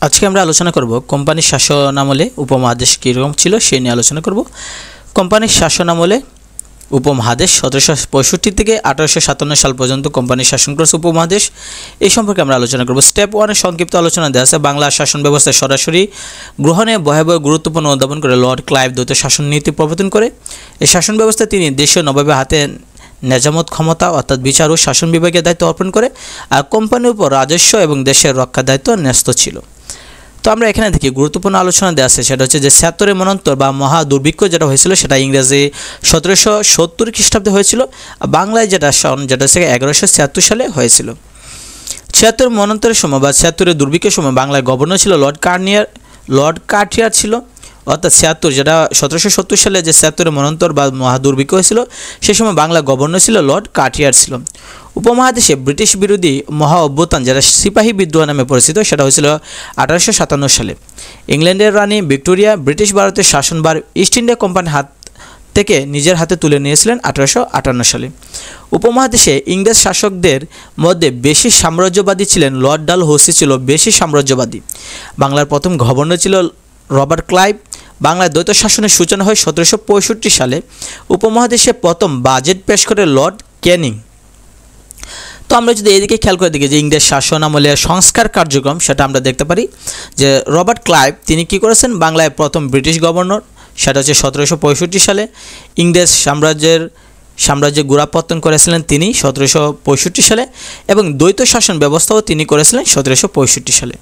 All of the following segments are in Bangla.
আজকে আমরা আলোচনা করব কোম্পানির শাসনামলে উপমহাদেশ কীরকম ছিল সেই নিয়ে আলোচনা করব। কোম্পানির শাসনামলে উপমহাদেশ 1765 থেকে 1857 সাল পর্যন্ত কোম্পানির শাসন করেছে উপমহাদেশ, এই সম্পর্কে আমরা আলোচনা করব। স্টেপ 1 এর সংক্ষিপ্ত আলোচনা দেওয়া আছে। বাংলা শাসন ব্যবস্থায় সরাসরি গ্রহণে ভয়াবহ গুরুত্বপূর্ণ উদ্ভাবন করে লর্ড ক্লাইভ দ্বৈত শাসন নীতি প্রবর্তন করে। এই শাসন ব্যবস্থায় তিনি দেশীয় নবাবের হাতে নেজামত ক্ষমতা অর্থাৎ বিচার ও শাসন বিভাগের দায়িত্ব অর্পণ করে, আর কোম্পানির উপর রাজস্ব এবং দেশের রক্ষার দায়িত্ব ন্যস্ত ছিল। তো আমরা এখানে দেখি গুরুত্বপূর্ণ আলোচনা দেওয়া আছে, সেটা হচ্ছে যে 76 মন্বন্তর বা মহা দুর্ভিক্ষ যেটা হয়েছিল সেটা ইংরেজি 1770 খ্রিস্টাব্দে হয়েছিল, বাংলায় যেটা হচ্ছে 1176 সালে হয়েছিল। 76 মন্বন্তরের সময় বা 76 দুর্ভিক্ষের সময় বাংলায় গভর্নর ছিল লর্ড কার্টিয়ার ছিল, অর্থাৎ 76 যেটা 1770 সালে যে 76 মন্বন্তর বা মহা দুর্ভিক্ষ হয়েছিল সেই সময় বাংলা গভর্নর ছিল লর্ড কার্টিয়ার ছিল। উপমহাদেশে ব্রিটিশ বিরোধী মহা অভ্যুত্থান যেটা সিপাহী বিদ্রোহ নামে পরিচিত সেটা হয়েছিল 1857 সালে। ইংল্যান্ডের রানী ভিক্টোরিয়া ব্রিটিশ ভারতের শাসনভার ইস্ট ইন্ডিয়া কোম্পানির হাত থেকে নিজের হাতে তুলে নিয়েছিলেন 1858 সালে। উপমহাদেশে ইংরেজ শাসকদের মধ্যে বেশি সাম্রাজ্যবাদী ছিলেন লর্ড ডালহৌসি, ছিল বেশি সাম্রাজ্যবাদী। বাংলার প্রথম গভর্নর ছিল রবার্ট ক্লাইভ। বাংলায় দ্বৈত শাসনের সূচনা হয় 1765 সালে। উপমহাদেশে প্রথম বাজেট পেশ করে লর্ড ক্যানিং। তো আমরা যদি এদিকে খেয়াল করে দেখি যে ইংরেজ শাসন আমলের সংস্কার কার্যক্রম সেটা আমরা দেখতে পারি যে রবার্ট ক্লাইভ তিনি কী করেছেন, বাংলায় প্রথম ব্রিটিশ গভর্নর সেটা হচ্ছে 1765 সালে। ইংরেজ সাম্রাজ্যে গোড়াপত্তন করেছিলেন তিনি 1765 সালে এবং দ্বৈত শাসন ব্যবস্থাও তিনি করেছিলেন 1765 সালে।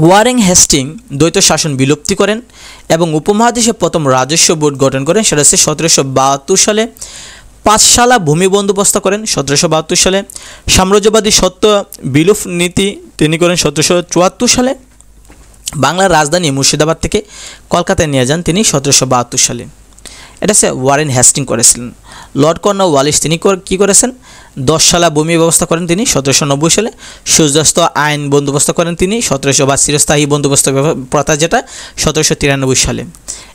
ওয়ারেন হেস্টিং দ্বৈত শাসন বিলুপ্তি করেন এবং উপমহাদেশে প্রথম রাজস্ব বোর্ড গঠন করেন, সেটা হচ্ছে 1772 সালে। পাঁচশালা ভূমি বন্দোবস্ত করেন 1772 সালে। সাম্রাজ্যবাদী সত্য বিলোপ নীতি তিনি করেন 1774 সালে। বাংলার রাজধানী মুর্শিদাবাদ থেকে কলকাতায় নিয়ে যান তিনি 1772 সালে। এটা হচ্ছে ওয়ারেন হেস্টিং করেছিলেন। লর্ড কর্নওয়ালিস তিনি কী করেছেন, 10 শালা ভূমি ব্যবস্থা করেন তিনি 1790 সালে। সূর্যাস্ত আইন বন্দোবস্ত করেন তিনি 1700 বা চিরস্থায়ী বন্দোবস্ত প্রথা যেটা 1793 সালে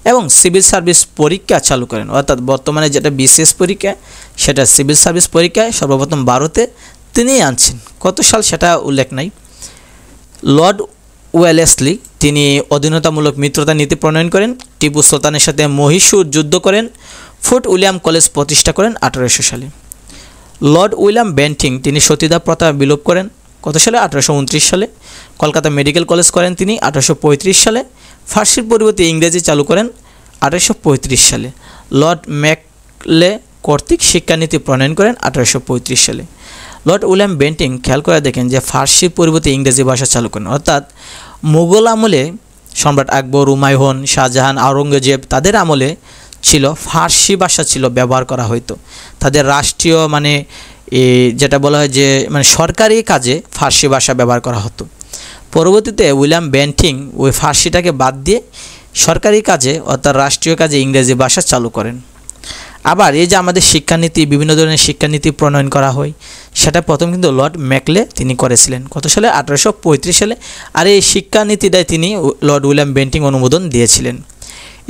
এবং সিভিল সার্ভিস পরীক্ষা চালু করেন, অর্থাৎ বর্তমানে যেটা বিসিএস পরীক্ষা সেটা সিভিল সার্ভিস পরীক্ষায় সর্বপ্রথম ভারতে তিনিই আনছেন, কত সাল সেটা উল্লেখ নাই। লর্ড ওয়েলেসলি তিনি অধীনতামূলক মিত্রতা নীতি প্রণয়ন করেন। টিপু সুলতানের সাথে মহীশূর যুদ্ধ করেন। ফোর্ট উইলিয়াম কলেজ প্রতিষ্ঠা করেন 1800 সালে। লর্ড উইলিয়াম বেন্টিং তিনি সতীদাহ প্রথা বিলোপ করেন কত সালে, 1829 সালে। কলকাতা মেডিকেল কলেজ করেন তিনি 1835 সালে। ফার্সির পরিবর্তে ইংরেজি চালু করেন 1835 সালে। লর্ড ম্যাকলে কর্তৃক শিক্ষানীতি প্রণয়ন করেন 1835 সালে। লর্ড উইলিয়াম বেন্টিং খেয়াল করে দেখেন যে ফার্সির পরিবর্তে ইংরেজি ভাষা চালু করেন, অর্থাৎ মুঘল আমলে সম্রাট আকবর, হুমায়ুন, শাহজাহান, আওরঙ্গজেব তাদের আমলে ছিল ফার্সি ভাষা ছিল ব্যবহার করা হতো, তাদের রাষ্ট্রীয় যেটা বলা হয় যে সরকারি কাজে ফার্সি ভাষা ব্যবহার করা হতো। পরবর্তীতে উইলিয়াম বেন্টিং ওই ফার্সিটাকে বাদ দিয়ে সরকারি কাজে অর্থাৎ রাষ্ট্রীয় কাজে ইংরেজি ভাষা চালু করেন। আবার এই যে আমাদের শিক্ষানীতি বিভিন্ন ধরনের শিক্ষানীতি প্রণয়ন করা হয় সেটা প্রথম কিন্তু লর্ড ম্যাকলে তিনি করেছিলেন কত সালে, 1835 সালে। আর এই শিক্ষানীতিটাই তিনি লর্ড উইলিয়াম বেন্টিং অনুমোদন দিয়েছিলেন।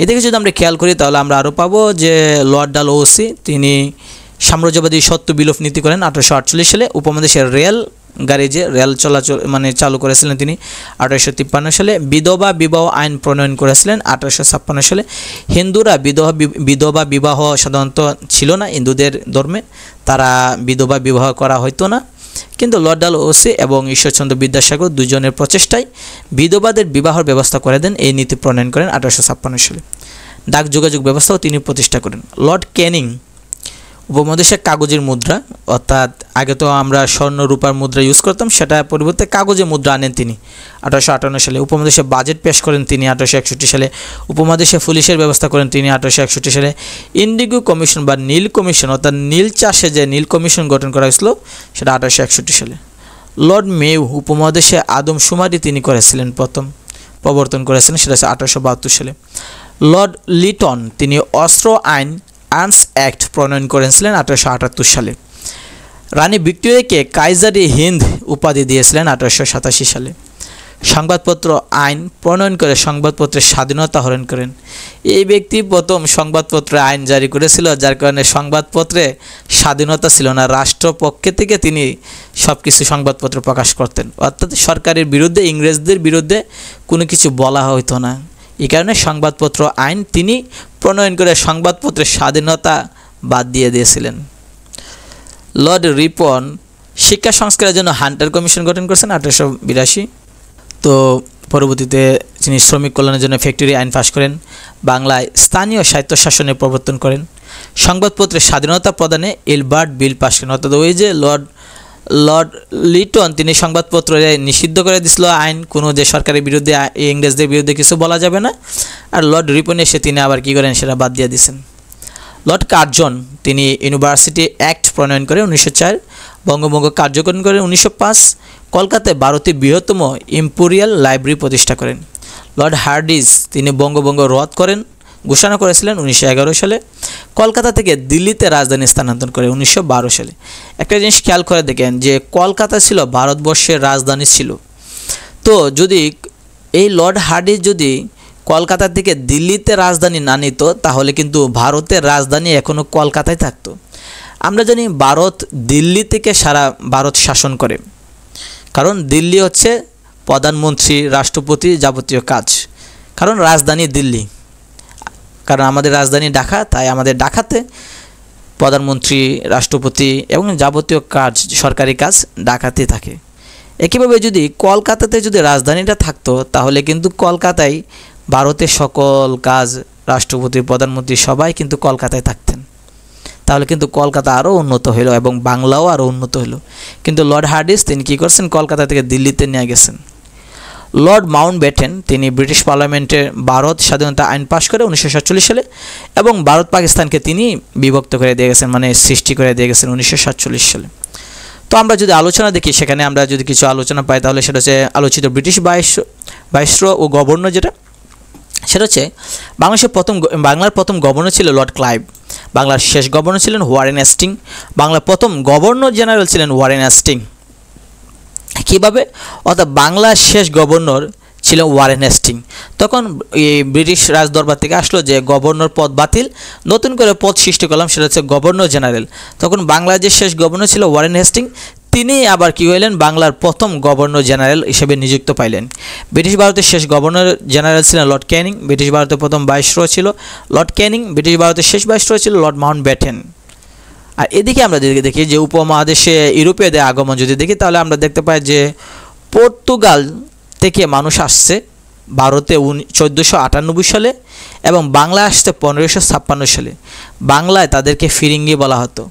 এদিকে যদি আমরা খেয়াল করি তাহলে আমরা আরও পাবো যে লর্ড ডালহৌসি তিনি সাম্রাজ্যবাদী সত্য বিলোপ নীতি করেন 1848 সালে। উপমহাদেশের রেল গাড়ি যে রেল চলাচল চালু করেছিলেন তিনি 1853 সালে। বিধবা বিবাহ আইন প্রণয়ন করেছিলেন 1856 সালে। হিন্দুরা বিধবা বিবাহ সাধারণত ছিল না, হিন্দুদের ধর্মে তারা বিধবা বিবাহ করা হতো না, কিন্তু লর্ড ডালহৌসি এবং ঈশ্বরচন্দ্র বিদ্যাসাগর দুজনের প্রচেষ্টায় বিধবাদের বিবাহের ব্যবস্থা করে দেন, এই নীতি প্রণয়ন করেন 1856 সালে। ডাক যোগাযোগ ব্যবস্থাও তিনি প্রতিষ্ঠা করেন। লর্ড ক্যানিং উপমহাদেশের কাগজের মুদ্রা, অর্থাৎ আগে তো আমরা স্বর্ণ রূপার মুদ্রা ইউজ করতাম, সেটা পরিবর্তে কাগজের মুদ্রা আনেন তিনি 1858 সালে। উপমহাদেশে বাজেট পেশ করেন তিনি 1861 সালে। উপমহাদেশে পুলিশের ব্যবস্থা করেন তিনি 1861 সালে। ইন্ডিগো কমিশন বা নীল কমিশন অর্থাৎ নীল চাষে যে নীল কমিশন গঠন করা হয়েছিল সেটা 1861 সালে। লর্ড মেউ উপমহাদেশে আদমশুমারি তিনি করেছিলেন, প্রথম প্রবর্তন করেছিলেন, সেটা 1872 সালে। লর্ড লিটন তিনি অস্ত্র আইন আর্মস অ্যাক্ট প্রণয়ন করেছিলেন 1878 সালে। রানী ভিক্টোরিয়াকে কাইজারি হিন্দ উপাধি দিয়েছিলেন 1887 সালে। সংবাদপত্র আইন প্রণয়ন করে সংবাদপত্রের স্বাধীনতা হরণ করেন। এই ব্যক্তি প্রথম সংবাদপত্র আইন জারি করেছিল, যার কারণে সংবাদপত্রে স্বাধীনতা ছিল না। রাষ্ট্রপক্ষ থেকে তিনি সব কিছু সংবাদপত্র প্রকাশ করতেন, অর্থাৎ সরকারের বিরুদ্ধে, ইংরেজদের বিরুদ্ধে কোনো কিছু বলা হতো না। এই কারণে সংবাদপত্র আইন তিনি প্রণয়ন করে সংবাদপত্রের স্বাধীনতা বাদ দিয়ে দিয়েছিলেন। লর্ড রিপন শিক্ষা সংস্কারের জন্য হান্টার কমিশন গঠন করেছেন 1882। তো পরবর্তীতে তিনি শ্রমিক কল্যাণের জন্য ফ্যাক্টরি আইন পাশ করেন। বাংলায় স্থানীয় স্বায়ত্তশাসনের প্রবর্তন করেন। সংবাদপত্রের স্বাধীনতা প্রদানে এলবার্ট বিল পাশ করেন। অর্থাৎ ওই যে লর্ড লিটন তিনি সংবাদপত্রে নিষিদ্ধ করে দিয়েছিল আইন, কোনো যে সরকারের বিরুদ্ধে, ইংরেজদের বিরুদ্ধে কিছু বলা যাবে না। আর লর্ড রিপন এসে তিনি আবার কী করেন, সেটা বাদ দিয়ে দিয়েছেন। লর্ড কার্জন তিনি ইউনিভার্সিটি অ্যাক্ট প্রণয়ন করেন 1904। বঙ্গভঙ্গ কার্যকরণ করেন 1905। কলকাতায় ভারতের বৃহত্তম ইম্পেরিয়াল লাইব্রেরি প্রতিষ্ঠা করেন। লর্ড হার্ডিঞ্জ তিনি বঙ্গভঙ্গ রদ করেন, ঘোষণা করেছিলেন 1911 সালে। কলকাতা থেকে দিল্লিতে রাজধানী স্থানান্তর করে 1912 সালে। একটা জিনিস খেয়াল করে দেখেন যে কলকাতা ছিল ভারতবর্ষের রাজধানী ছিল। তো যদি এই লর্ড হার্ডিঞ্জ যদি কলকাতা থেকে দিল্লিতে রাজধানী না নিত, তাহলে কিন্তু ভারতের রাজধানী এখনও কলকাতায় থাকতো। আমরা জানি ভারত দিল্লি থেকে সারা ভারত শাসন করে, কারণ দিল্লি হচ্ছে প্রধানমন্ত্রী, রাষ্ট্রপতি যাবতীয় কাজ, কারণ রাজধানী দিল্লি। কারণ আমাদের রাজধানী ঢাকা, তাই আমাদের ঢাকাতে প্রধানমন্ত্রী, রাষ্ট্রপতি এবং যাবতীয় কাজ, সরকারি কাজ ঢাকাতে থাকে। একইভাবে যদি কলকাতাতে যদি রাজধানীটা থাকতো, তাহলে কিন্তু কলকাতায় ভারতের সকল কাজ, রাষ্ট্রপতি, প্রধানমন্ত্রী সবাই কিন্তু কলকাতায় থাকতেন। তাহলে কিন্তু কলকাতা আরও উন্নত হলো এবং বাংলাও আরও উন্নত হলো। কিন্তু লর্ড হার্ডিঞ্জ তিনি কী করছেন, কলকাতা থেকে দিল্লিতে নিয়ে গেছেন। লর্ড মাউন্টব্যাটেন তিনি ব্রিটিশ পার্লামেন্টে ভারত স্বাধীনতা আইন পাশ করে 1947 সালে এবং ভারত পাকিস্তানকে তিনি বিভক্ত করে দিয়ে গেছেন, মানে সৃষ্টি করে দিয়ে গেছেন 1947 সালে। তো আমরা যদি আলোচনা দেখি, সেখানে আমরা যদি কিছু আলোচনা পাই, তাহলে সেটা হচ্ছে আলোচিত ব্রিটিশ ভাইসরয় ও গভর্নর, সেটা হচ্ছে বাংলার প্রথম গভর্নর ছিল লর্ড ক্লাইভ। বাংলার শেষ গভর্নর ছিলেন ওয়ারেন হেস্টিং। বাংলার প্রথম গভর্নর জেনারেল ছিলেন ওয়ারেন হেস্টিং। কীভাবে? অর্থাৎ বাংলার শেষ গভর্নর ছিল ওয়ারেন হেস্টিং। তখন এই ব্রিটিশ রাজদরবার থেকে আসলো যে গভর্নর পদ বাতিল, নতুন করে পদ সৃষ্টি করলাম, সেটা হচ্ছে গভর্নর জেনারেল। তখন বাংলার যে শেষ গভর্নর ছিল ওয়ারেন হেস্টিং, তিনি আবার কী হইলেন, বাংলার প্রথম গভর্নর জেনারেল হিসেবে নিযুক্ত পাইলেন। ব্রিটিশ ভারতের শেষ গভর্নর জেনারেল ছিলেন লর্ড ক্যানিং। ব্রিটিশ ভারতের প্রথম ভাইসরয় ছিল লর্ড ক্যানিং। ব্রিটিশ ভারতের শেষ ভাইসরয় ছিল লর্ড মাউন্টব্যাটেন। আর এদিকে আমরা যদি দেখি যে উপমহাদেশে ইউরোপীয়দের আগমন যদি দেখি, তাহলে আমরা দেখতে পাই যে পর্তুগাল থেকে মানুষ আসছে ভারতে 1498 সালে এবং বাংলায় আসছে 1556 সালে। বাংলায় তাদেরকে ফিরিঙ্গি বলা হতো।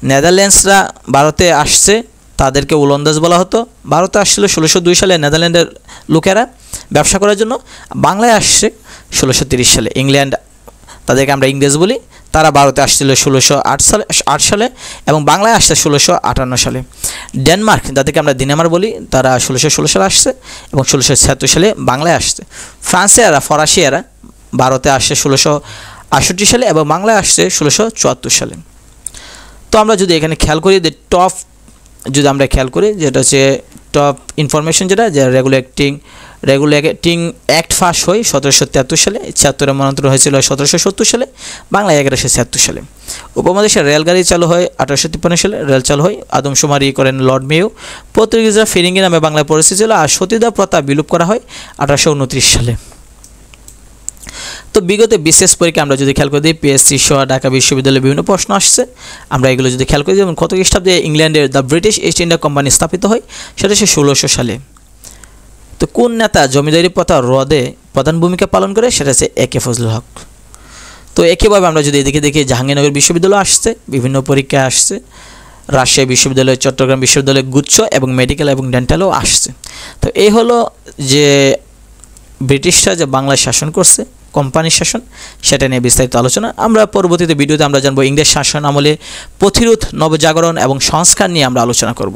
নেদারল্যান্ডসরা ভারতে আসছে, তাদেরকে ওলন্দাজ বলা হতো। ভারতে আসছিল 1602 সালে নেদারল্যান্ডের লোকেরা ব্যবসা করার জন্য। বাংলায় আসছে 1630 সালে। ইংল্যান্ড, তাদেরকে আমরা ইংরেজ বলি, তারা ভারতে আসছিল 1608 সালে এবং বাংলায় আসছে 1658 সালে। ডেনমার্ক, যাদেরকে আমরা ডেনমার্ক বলি, তারা 1616 সালে আসছে এবং 1676 সালে বাংলায় আসছে। ফরাসিয়ারা ভারতে আসছে 1668 সালে এবং বাংলায় আসছে 1674 সালে। তো আমরা যদি এখানে খেয়াল করি, যে টপ যদি আমরা খেয়াল করি, যেটা হচ্ছে টপ ইনফরমেশন, যেটা যে রেগুলেটিং অ্যাক্ট পাস হয় 1773 সালে। 76-এর মন্ত্রণ হয়েছিল 1770 সালে। বাংলায় 1176 সালে। উপমহাদেশে রেলগাড়ি চালু হয় 1853 সালে। রেল চালু হয়, আদমশুমারি করেন লর্ড মেয়ো। পর্তুগিজরা ফিরিঙ্গি নামে বাংলায় পরিচিত ছিল। আর সতীদাহ প্রথা বিলুপ করা হয় 1829 সালে। তো বিগত বিশেষ পরীক্ষা আমরা যদি খেয়াল করে দিই, পিএসসি সহ ঢাকা বিশ্ববিদ্যালয়ে বিভিন্ন প্রশ্ন আসছে। আমরা এগুলো যদি খেয়াল করি, যেমন কত খ্রিস্টাব্দে ইংল্যান্ডের the British east India company স্থাপিত হয়, সেটা হচ্ছে 1600 সালে। তো কোন নেতা জমিদারি প্রথা রদে প্রধান ভূমিকা পালন করে, সেটা হচ্ছে একে ফজলুল হক। তো একইভাবে আমরা যদি এদিকে দেখি, জাহাঙ্গীরনগর বিশ্ববিদ্যালয় আসছে, বিভিন্ন পরীক্ষায় আসছে। রাজশাহী বিশ্ববিদ্যালয়, চট্টগ্রাম বিশ্ববিদ্যালয় গুচ্ছ এবং মেডিকেল এবং ডেন্টালও আসছে। তো এই হলো যে ব্রিটিশরা যে বাংলায় শাসন করছে, কোম্পানির শাসন, সেটা নিয়ে বিস্তারিত আলোচনা। আমরা পরবর্তীতে ভিডিওতে আমরা জানবো ইংরেজ শাসন আমলে প্রতিরোধ, নবজাগরণ এবং সংস্কার নিয়ে আমরা আলোচনা করব।